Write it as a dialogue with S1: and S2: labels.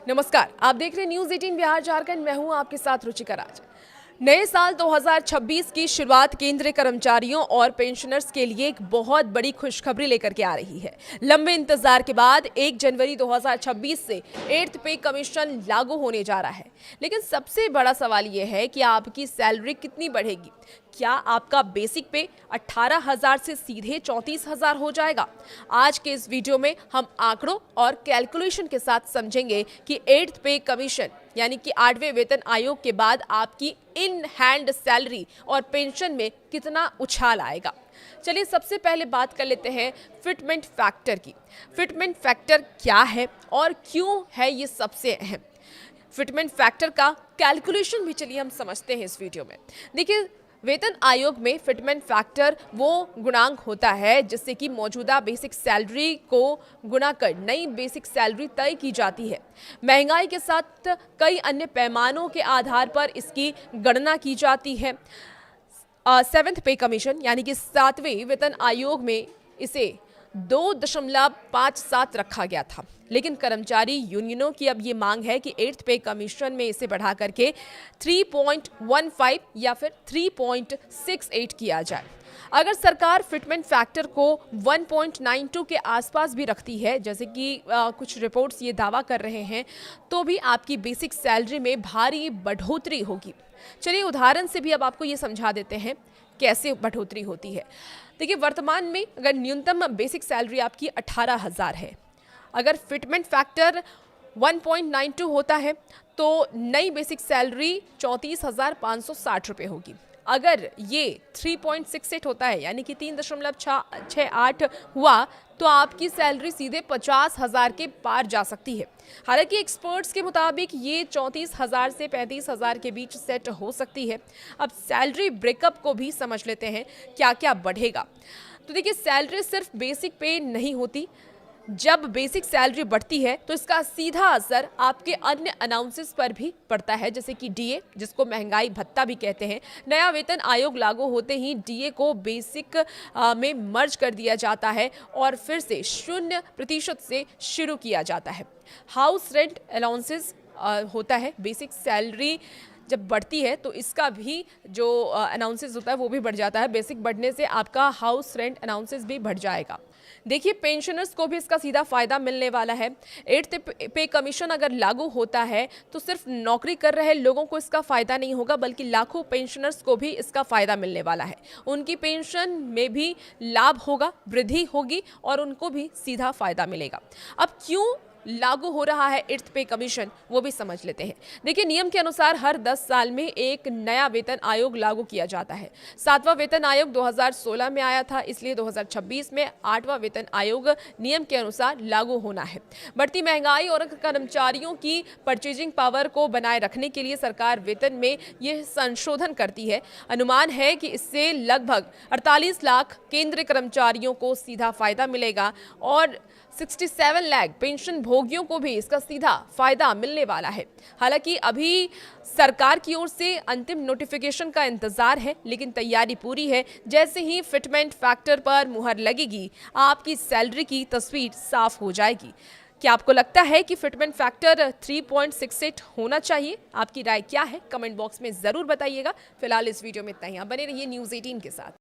S1: नमस्कार, आप देख रहे हैं न्यूज 18 बिहार झारखंड। मैं हूं आपके साथ रुचिका राज। नए साल 2026 की शुरुआत केंद्रीय कर्मचारियों और पेंशनर्स के लिए एक बहुत बड़ी खुशखबरी लेकर के आ रही है। लंबे इंतजार के बाद 1 जनवरी 2026 से 8th पे कमीशन लागू होने जा रहा है। लेकिन सबसे बड़ा सवाल यह है कि आपकी सैलरी कितनी बढ़ेगी। क्या आपका बेसिक पे 18,000 से सीधे 34,000 हो जाएगा? आज के इस वीडियो में हम आंकड़ों और कैलकुलेशन के साथ समझेंगे कि 8th पे कमीशन यानी कि 8वें वेतन आयोग के बाद आपकी इन हैंड सैलरी और पेंशन में कितना उछाल आएगा। चलिए सबसे पहले बात कर लेते हैं फिटमेंट फैक्टर की। फिटमेंट फैक्टर क्या है और क्यों है ये सबसे अहम। फिटमेंट फैक्टर का कैलकुलेशन भी चलिए हम समझते हैं इस वीडियो में। देखिए, वेतन आयोग में फिटमेंट फैक्टर वो गुणांक होता है जिससे कि मौजूदा बेसिक सैलरी को गुणा कर नई बेसिक सैलरी तय की जाती है। महंगाई के साथ कई अन्य पैमानों के आधार पर इसकी गणना की जाती है। 7th पे कमीशन यानी कि 7वें वेतन आयोग में इसे 2.57 रखा गया था, लेकिन कर्मचारी यूनियनों की अब ये मांग है कि 8th पे कमीशन में इसे बढ़ा करके 3.15 या फिर 3.68 किया जाए। अगर सरकार फिटमेंट फैक्टर को 1.92 के आसपास भी रखती है, जैसे कि कुछ रिपोर्ट्स ये दावा कर रहे हैं, तो भी आपकी बेसिक सैलरी में भारी बढ़ोतरी होगी। चलिए उदाहरण से भी अब आपको ये समझा देते हैं कैसे बढ़ोतरी होती है। देखिए, वर्तमान में अगर न्यूनतम बेसिक सैलरी आपकी 18,000 है, अगर फिटमेंट फैक्टर 1.92 होता है तो नई बेसिक सैलरी 34,560 रुपये होगी। अगर ये 3.68 होता है यानी कि 3.68 हुआ तो आपकी सैलरी सीधे 50,000 के पार जा सकती है। हालांकि एक्सपर्ट्स के मुताबिक ये 34,000 से 35,000 के बीच सेट हो सकती है। अब सैलरी ब्रेकअप को भी समझ लेते हैं क्या क्या बढ़ेगा। तो देखिए, सैलरी सिर्फ बेसिक पे नहीं होती। जब बेसिक सैलरी बढ़ती है तो इसका सीधा असर आपके अन्य अनाउंसेस पर भी पड़ता है, जैसे कि डीए, जिसको महंगाई भत्ता भी कहते हैं। नया वेतन आयोग लागू होते ही डीए को बेसिक में मर्ज कर दिया जाता है और फिर से 0% से शुरू किया जाता है। हाउस रेंट अलाउंसेस होता है। बेसिक सैलरी जब बढ़ती है तो इसका भी जो अनाउंसेस होता है वो भी बढ़ जाता है। बेसिक बढ़ने से आपका हाउस रेंट अनाउंसेस भी बढ़ जाएगा। देखिए, पेंशनर्स को भी इसका सीधा फायदा मिलने वाला है। 8th पे कमीशन अगर लागू होता है तो सिर्फ नौकरी कर रहे लोगों को इसका फायदा नहीं होगा, बल्कि लाखों पेंशनर्स को भी इसका फायदा मिलने वाला है। उनकी पेंशन में भी लाभ होगा, वृद्धि होगी और उनको भी सीधा फायदा मिलेगा। अब क्यों लागू हो रहा है 8th पे कमीशन, वो भी समझ लेते हैं। देखिए, नियम के अनुसार हर 10 साल में एक नया वेतन आयोग लागू किया जाता है। 7वां वेतन आयोग 2016 में आया था, इसलिए 2026 में 8वां वेतन आयोग नियम के अनुसार लागू होना है। बढ़ती महंगाई और कर्मचारियों की परचेजिंग पावर को बनाए रखने के लिए सरकार वेतन में यह संशोधन करती है। अनुमान है कि इससे लगभग 48 लाख केंद्रीय कर्मचारियों को सीधा फायदा मिलेगा और 67 लाख पेंशन भोगियों को भी इसका सीधा फायदा मिलने वाला है। हालांकि अभी सरकार की ओर से अंतिम नोटिफिकेशन का इंतजार है, लेकिन तैयारी पूरी है। जैसे ही फिटमेंट फैक्टर पर मुहर लगेगी, आपकी सैलरी की तस्वीर साफ हो जाएगी। क्या आपको लगता है कि फिटमेंट फैक्टर 3.68 होना चाहिए? आपकी राय क्या है? कमेंट बॉक्स में जरूर बताइएगा। फिलहाल इस वीडियो में इतना ही। आप बने रहिए न्यूज 18 के साथ।